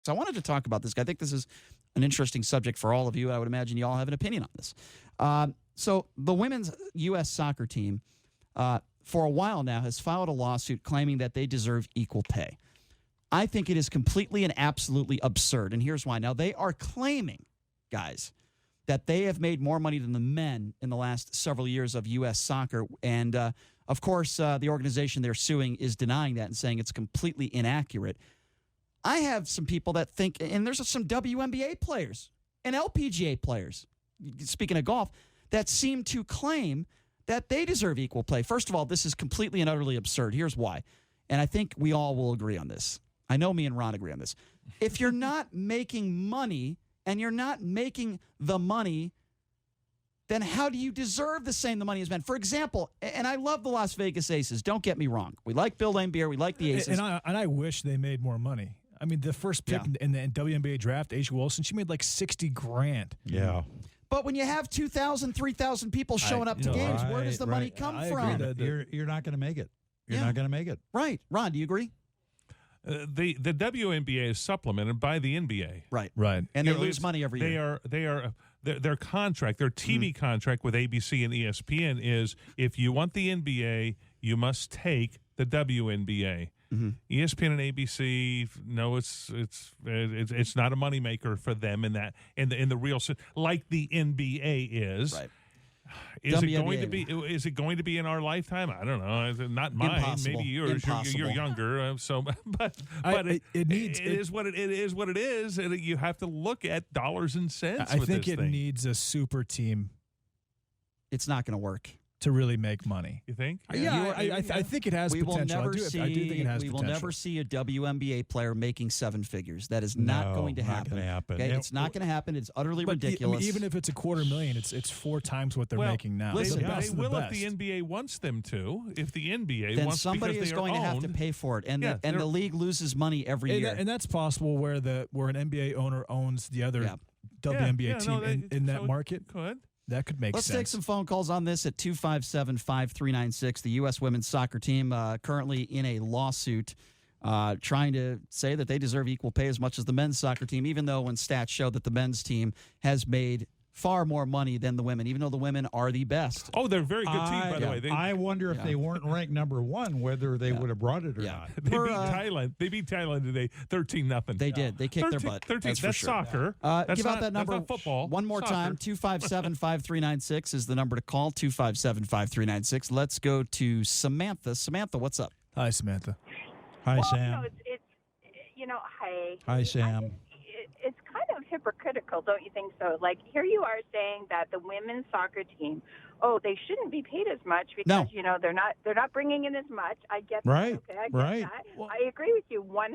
So I wanted to talk about this. I think this is an interesting subject for all of you. I would imagine you all have an opinion on this. So the women's U.S. soccer team, for a while now, has filed a lawsuit claiming that they deserve equal pay. I think it is completely and absolutely absurd, and here's why. Now, they are claiming, guys, that they have made more money than the men in the last several years of U.S. soccer, and of course, the organization they're suing is denying that and saying it's completely inaccurate. I have some people that think, and there's some WNBA players and LPGA players, speaking of golf, that seem to claim that they deserve equal pay. First of all, this is completely and utterly absurd. Here's why, and I think we all will agree on this. I know me and Ron agree on this. If you're not making money and you're not making the money, then how do you deserve the money as men? For example, and I love the Las Vegas Aces. Don't get me wrong. We like Bill Laimbeer. We like the Aces. And I wish they made more money. I mean, the first pick in the WNBA draft, A'ja Wilson, she made like $60,000. Yeah. But when you have 2,000, 3,000 people showing up to games, where does the money come from? You're not going to make it. You're not going to make it. Right. Ron, do you agree? The WNBA is supplemented by the NBA. Right. And they lose money every year. Their contract, their TV contract with ABC and ESPN is, if you want the NBA, you must take the WNBA. ESPN and ABC, no, it's not a moneymaker for them in the real sense, like the NBA is. Right. Is it going to be in our lifetime? I don't know. Not mine. Impossible. Maybe yours. You're younger. It is what it is. And you have to look at dollars and cents. I think it needs a super team. It's not going to work to really make money. You think? Yeah, I think it has potential. I do think it has potential. We will never see a WNBA player making seven figures. That is not going to happen. Not happen. Okay? It's not going to happen. It's utterly ridiculous. Even if it's $250,000, it's 4 times what they're making now. Listen, they will if the NBA wants them to. If the NBA then wants, somebody is going to have to pay for it, and the league loses money every year. And that's possible where an NBA owner owns the other WNBA team in that market. That could make sense. Let's take some phone calls on this at 257-5396. The U.S. women's soccer team currently in a lawsuit trying to say that they deserve equal pay as much as the men's soccer team, even though when stats show that the men's team has made far more money than the women, even though the women are the best. Oh, they're a very good team, by the way. I wonder if they weren't ranked number 1, whether they would have brought it or not. They beat Thailand. They beat Thailand today, 13-0. They did. They kicked their butt. 13. That's soccer. Give out that number. That's not football. One more time. 257-5396 is the number to call. 257-5396. Let's go to Samantha. Samantha, what's up? Hi, Samantha. Hi, Sam. Hi. Hi, Sam. It's kind of hypocritical, don't you think so? Like, here you are saying that the women's soccer team, they shouldn't be paid as much because they're not bringing in as much. I get that. Right. Okay, I get that. Well, I agree with you 100%.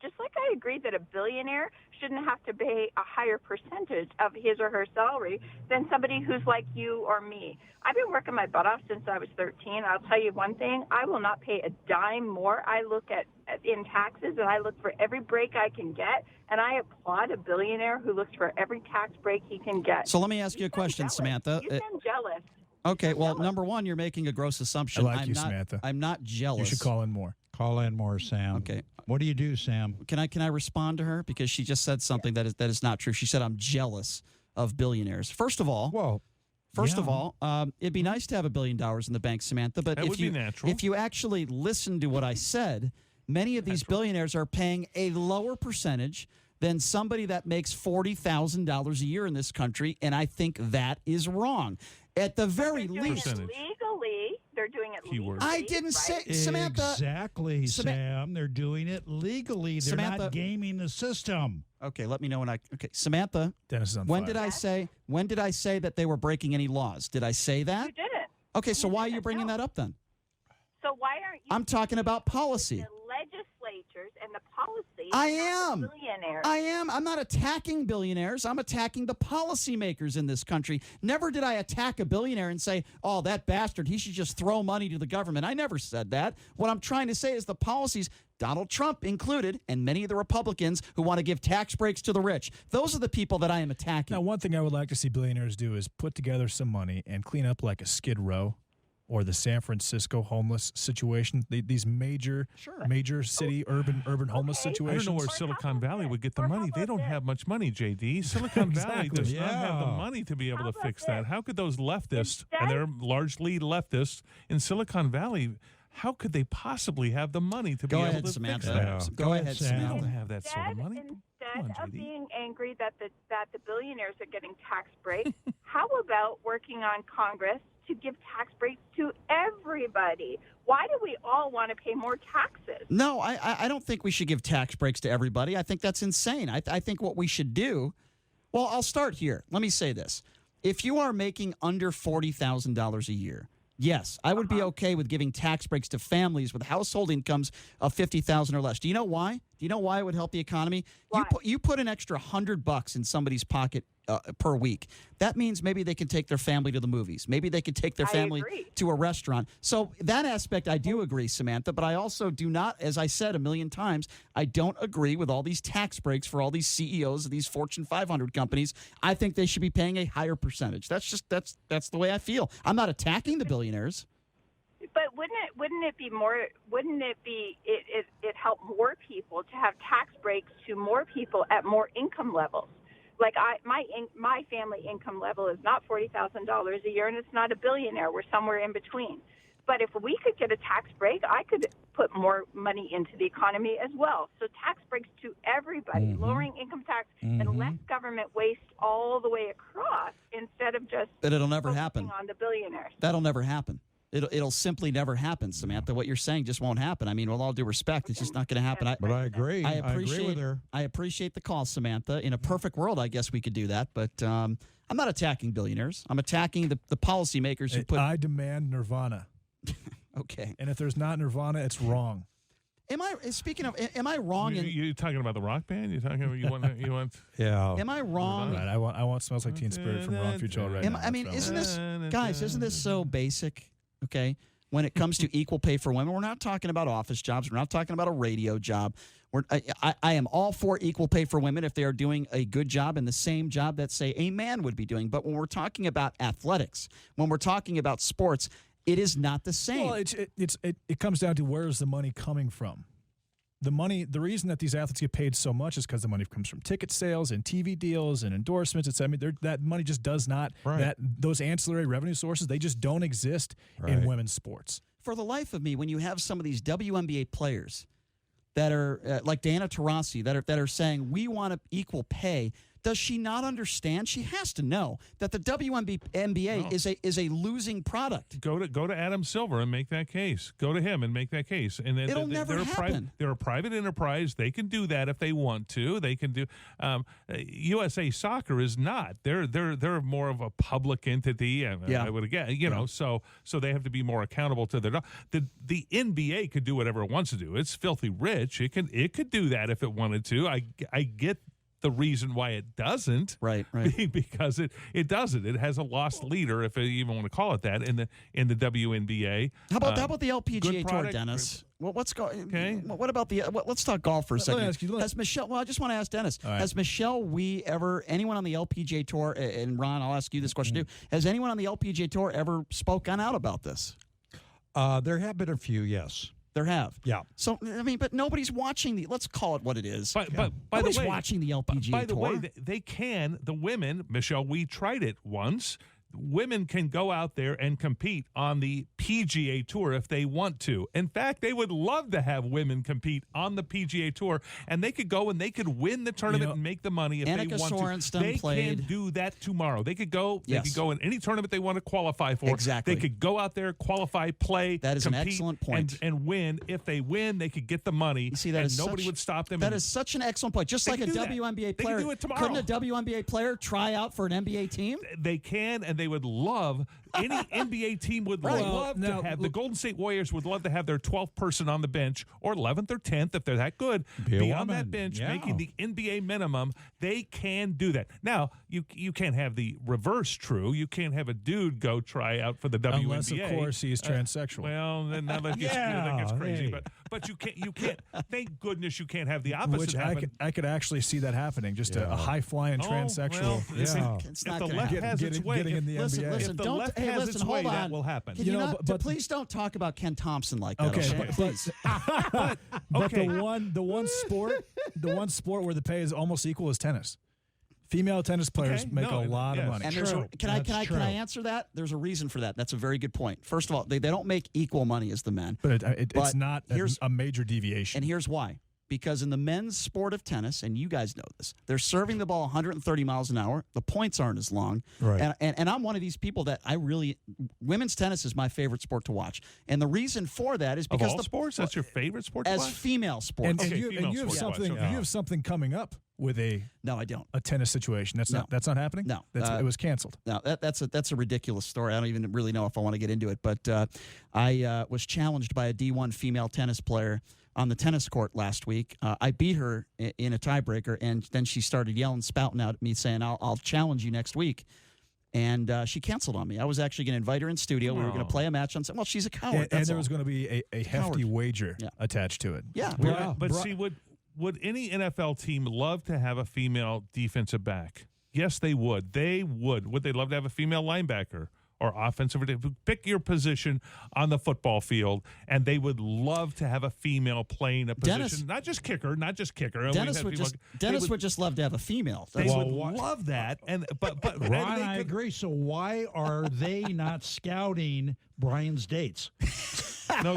Just like I agree that a billionaire shouldn't have to pay a higher percentage of his or her salary than somebody who's like you or me. I've been working my butt off since I was 13. I'll tell you one thing: I will not pay a dime more. I look at in taxes, and I look for every break I can get, and I applaud a billionaire who looks for every tax break he can get. So let me ask you a question, Samantha. You sound jealous. Okay, well, number one, you're making a gross assumption. I like you, Samantha. I'm not jealous. You should call in more. Call in more, Sam. Okay. What do you do, Sam? Can I respond to her? Because she just said something that is not true. She said, I'm jealous of billionaires. First of all, it'd be nice to have $1 billion in the bank, Samantha. But that would be natural. If you actually listen to what I said, many of these billionaires are paying a lower percentage than somebody that makes $40,000 a year in this country, and I think that is wrong. At the very least, legally, they're doing it legally. I didn't say, Samantha. Exactly, Sam. They're doing it legally. They're Samantha, not gaming the system. Okay, let me know when Samantha. Dennis is on when fire. did I say that they were breaking any laws? Did I say that? You didn't. Okay, so why are you bringing that up then? So why aren't you? I'm talking about policy. The legislatures and the policy. I am. Billionaires. I am. I'm not attacking billionaires. I'm attacking the policymakers in this country. Never did I attack a billionaire and say, oh, that bastard, he should just throw money to the government. I never said that. What I'm trying to say is the policies, Donald Trump included, and many of the Republicans who want to give tax breaks to the rich. Those are the people that I am attacking. Now, one thing I would like to see billionaires do is put together some money and clean up like a Skid Row or the San Francisco homeless situation, these major city urban homeless situations. I don't know where Silicon Valley would get the money. They don't have much money, JD. Silicon Valley does not have the money to be able to fix that. How could those leftists, and they're largely leftists in Silicon Valley, how could they possibly have the money to be able to fix that? Go ahead, Samantha. They don't have that sort of money. Instead of being angry that the billionaires are getting tax breaks, how about working on Congress to give tax breaks to everybody? Why do we all want to pay more taxes? No, I don't think we should give tax breaks to everybody. I think that's insane. I think what we should do, well, I'll start here. Let me say this. If you are making under $40,000 a year, yes, I would be okay with giving tax breaks to families with household incomes of $50,000 or less. Do you know why? Do you know why it would help the economy? Why? You put an extra $100 in somebody's pocket per week. That means maybe they can take their family to the movies. Maybe they could take their family to a restaurant. So that aspect, I do agree, Samantha, but I also do not, as I said a million times, I don't agree with all these tax breaks for all these CEOs of these Fortune 500 companies. I think they should be paying a higher percentage. That's the way I feel. I'm not attacking the billionaires. But wouldn't it help more people to have tax breaks to more people at more income levels? Like my family income level is not $40,000 a year, and it's not a billionaire. We're somewhere in between. But if we could get a tax break, I could put more money into the economy as well. So tax breaks to everybody, lowering income tax and less government waste all the way across instead of just but it'll never happen on the billionaires. That'll never happen. It'll simply never happen, Samantha. What you're saying just won't happen. I mean, with all due respect, it's just not going to happen. But I agree. I agree with her. I appreciate the call, Samantha. In a perfect world, I guess we could do that. But I'm not attacking billionaires. I'm attacking the policymakers who put. I demand Nirvana. Okay. And if there's not Nirvana, it's wrong. Am I wrong? You talking about the rock band? You talking about you want? Yeah. Am I wrong? Right, I want Smells Like Teen Spirit from Wrong Future already. Isn't this so basic? Okay, when it comes to equal pay for women, we're not talking about office jobs. We're not talking about a radio job. I am all for equal pay for women if they are doing a good job and the same job that, say, a man would be doing. But when we're talking about athletics, when we're talking about sports, it is not the same. Well, it comes down to where is the money coming from? The reason that these athletes get paid so much is because the money comes from ticket sales and TV deals and endorsements. That money just does not. Right. Those ancillary revenue sources, they just don't exist in women's sports. For the life of me, when you have some of these WNBA players that are like Diana Taurasi that are saying we want equal pay. Does she not understand? She has to know that the WNBA is a losing product. Go to Adam Silver and make that case. Go to him and make that case. And then it'll never happen. They're a private enterprise. They can do that if they want to. They can do. USA Soccer is not. They're more of a public entity. I would guess. So they have to be more accountable to their. The NBA could do whatever it wants to do. It's filthy rich. It could do that if it wanted to. I get the reason why it doesn't, right? Because it doesn't. It has a lost leader, if you even want to call it that, in the WNBA. How about the LPGA Tour, Dennis? Well, what's going? Okay. What about the? Let's talk golf for a second. Let me ask you, has Michelle? Well, I just want to ask Dennis. Right. Has Michelle anyone on the LPGA Tour? And Ron, I'll ask you this question too. Has anyone on the LPGA Tour ever spoken out about this? There have been a few, yes. There have. Yeah. So, but nobody's watching let's call it what it is. But nobody's watching the LPGA Tour. By the way, they can, the women, Michelle, we tried it once. Women can go out there and compete on the PGA Tour if they want to. In fact, they would love to have women compete on the PGA Tour, and they could go and they could win the tournament and make the money if they want Sorensen to. They played. can do that tomorrow. They could go. Yes. They could go in any tournament they want to qualify for. Exactly. They could go out there, qualify, play. That is compete, an excellent point. And win. If they win, they could get the money. You see, that and nobody would stop them. That is such an excellent point. Just like a WNBA player. They can do it tomorrow. Couldn't a WNBA player try out for an NBA team? They can, and they would love. Any NBA team would love to have. The Golden State Warriors would love to have their 12th person on the bench, or 11th or 10th, if they're that good, be on that bench, making the NBA minimum. They can do that. Now, you can't have the reverse true. You can't have a dude go try out for the WNBA. Unless, of course, he's transsexual. Well, then that gets crazy. Hey. But you can't. Thank goodness you can't have the opposite Which happen. I could actually see that happening. Just a high-flying transsexual. It's not if the left has its way, getting in the NBA. Listen, if the left has its way, that will happen. But please don't talk about Ken Thompson like that. Okay, Okay, please. but the one sport where the pay is almost equal is tennis. Female tennis players make a lot of money. And can I answer that? There's a reason for that. That's a very good point. First of all, they don't make equal money as the men. But it's not a major deviation. And here's why. Because in the men's sport of tennis, and you guys know this, they're serving the ball 130 miles an hour. The points aren't as long. Right. And I'm one of these people that women's tennis is my favorite sport to watch. And the reason for that is because of all sports, that's your favorite sport to as watch? female sports. And you have something coming up with No, I don't. a tennis situation. That's not happening. No, it was canceled. No, that's a ridiculous story. I don't even really know if I want to get into it. But I was challenged by a D1 female tennis player on the tennis court last week. I beat her in a tiebreaker, and then she started yelling, spouting out at me, saying, "I'll challenge you next week." And she canceled on me. I was actually going to invite her in studio. We were going to play a match on. Well, she's a coward. And there was going to be a hefty wager attached to it. Yeah. But see, would any NFL team love to have a female defensive back? Yes, they would. They would. Would they love to have a female linebacker or offensive? Pick your position on the football field, and they would love to have a female playing a position. Not just kicker. Dennis would just love to have a female. They would love that. But Ron, I agree. So why are they not scouting Brian's dates? No,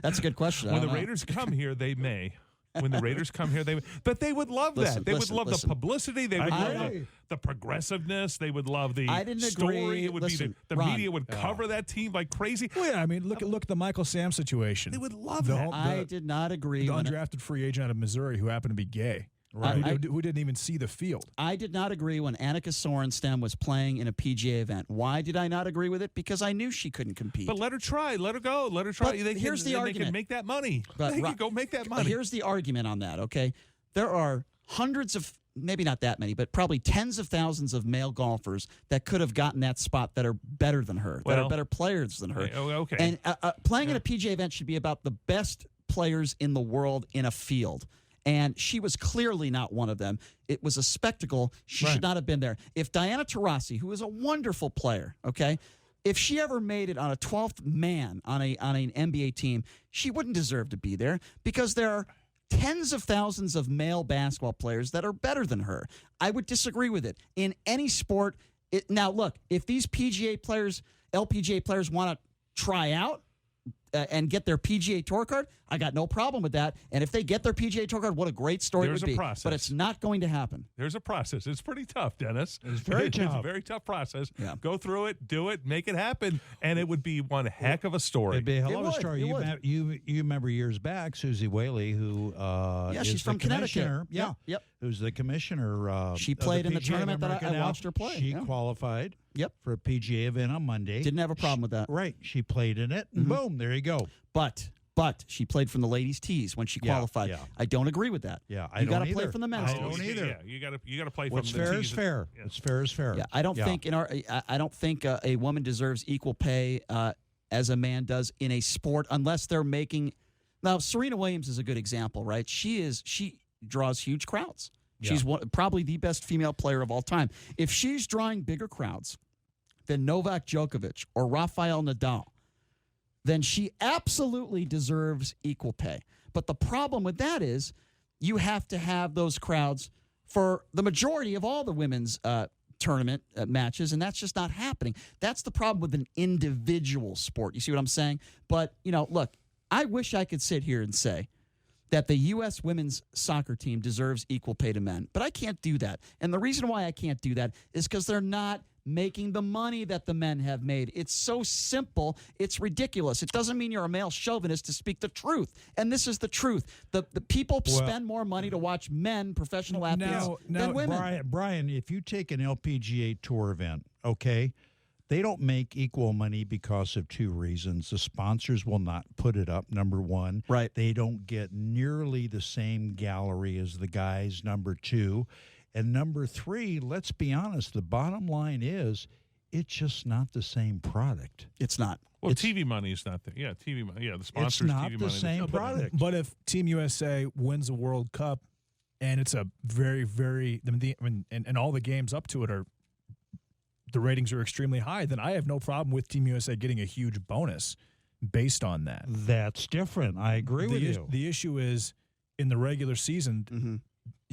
that's a good question. When the Raiders come here, they may. When the Raiders come here, but they would love that. They would love the publicity. They would love the progressiveness. They would love the story. Agree. It would be the media would cover that team like crazy. Well, yeah, I mean, look at the Michael Sam situation. They would love that. I did not agree. The undrafted free agent out of Missouri who happened to be gay. Right. Who didn't even see the field. I did not agree when Annika Sorenstam was playing in a PGA event. Why did I not agree with it? Because I knew she couldn't compete. But let her try. Let her go. Let her try. Here's the argument. They can make that money. They can go make that money. Here's the argument on that, okay? There are hundreds of, maybe not that many, but probably tens of thousands of male golfers that could have gotten that spot that are better than her, that are better players than her. Okay. And playing in a PGA event should be about the best players in the world in a field. And she was clearly not one of them. It was a spectacle. She should not have been there. If Diana Taurasi, who is a wonderful player, okay, if she ever made it on a 12th man on an NBA team, she wouldn't deserve to be there because there are tens of thousands of male basketball players that are better than her. I would disagree with it. In any sport, now look, if these PGA players, LPGA players want to try out, and get their PGA Tour card, I got no problem with that. And if they get their PGA Tour card, what a great story it would be. Process. But it's not going to happen. There's a process. It's pretty tough, Dennis. It's very tough. It's a very tough process. Yeah. Go through it, do it, make it happen, and it would be one heck of a story. It'd be a hell of a story. You remember years back, Susie Whaley, who is she's from Connecticut. Yep. Who's the commissioner. She played in the tournament that I watched her play. She qualified for a PGA event on Monday. Didn't have a problem with that. Right. She played in it, and boom, there you go. But she played from the ladies' tees when she qualified. Yeah. I don't agree with that. Yeah, you got to play from the men's tees. I don't either. Yeah, you got to play What's from the fair tees. is fair. Yeah. What's fair is fair. Yeah, I don't think a woman deserves equal pay as a man does in a sport unless they're making. Now, Serena Williams is a good example, right? She draws huge crowds. Yeah. She's probably the best female player of all time. If she's drawing bigger crowds than Novak Djokovic or Rafael Nadal, then she absolutely deserves equal pay. But the problem with that is you have to have those crowds for the majority of all the women's tournament matches, and that's just not happening. That's the problem with an individual sport. You see what I'm saying? But, look, I wish I could sit here and say that the U.S. women's soccer team deserves equal pay to men, but I can't do that. And the reason why I can't do that is because they're not making the money that the men have made. It's so simple, it's ridiculous. It doesn't mean you're a male chauvinist to speak the truth. And this is the truth. The people spend more money to watch men, professional athletes, than women. Brian, if you take an LPGA Tour event, okay, they don't make equal money because of two reasons. The sponsors will not put it up, number one. Right. They don't get nearly the same gallery as the guys, number two. And number three, let's be honest, the bottom line is it's just not the same product. It's not. Well, TV money is not there. Yeah, TV money. Yeah, the sponsors. It's not TV the money. same product. But if Team USA wins a World Cup and it's a very, very, and all the games up to it are the ratings are extremely high, then I have no problem with Team USA getting a huge bonus based on that. That's different. I agree with you. The issue is in the regular season,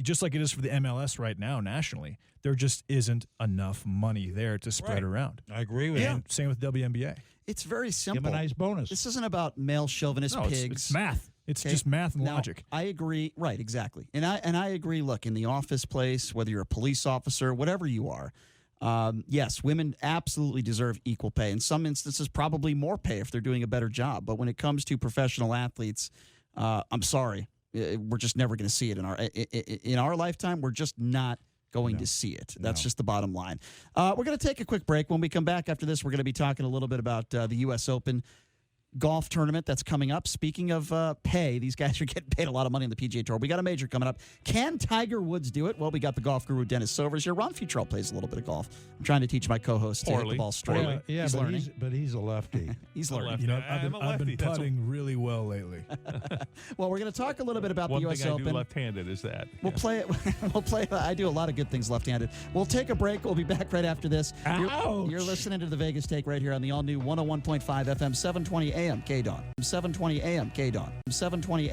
just like it is for the MLS right now nationally, there just isn't enough money there to spread around. I agree with you. Same with WNBA. It's very simple. Give a nice bonus. This isn't about male chauvinist pigs. It's math. It's just math and logic. I agree. Right, exactly. And I agree. Look, in the office place, whether you're a police officer, whatever you are, yes, women absolutely deserve equal pay. In some instances, probably more pay if they're doing a better job. But when it comes to professional athletes, I'm sorry, we're just never going to see it in our lifetime. We're just not going to see it. That's just the bottom line. We're going to take a quick break. When we come back after this, we're going to be talking a little bit about the U.S. Open golf tournament that's coming up. Speaking of pay, these guys are getting paid a lot of money on the PGA Tour. We got a major coming up. Can Tiger Woods do it? Well, we got the golf guru Dennis Silvers here. Ron Futrell plays a little bit of golf. I'm trying to teach my co-host to hit the ball straight. He's learning. But he's a lefty. He's learning. You know, I've been putting really well lately. Well, we're going to talk a little bit about the U.S. One Open. thing I do left-handed is that. We'll play it. We'll play. I do a lot of good things left-handed. We'll take a break. We'll be back right after this. You're listening to the Vegas Take right here on the all-new 101.5 FM, 720 AM KDWN. 720 AM KDWN. 720 AM.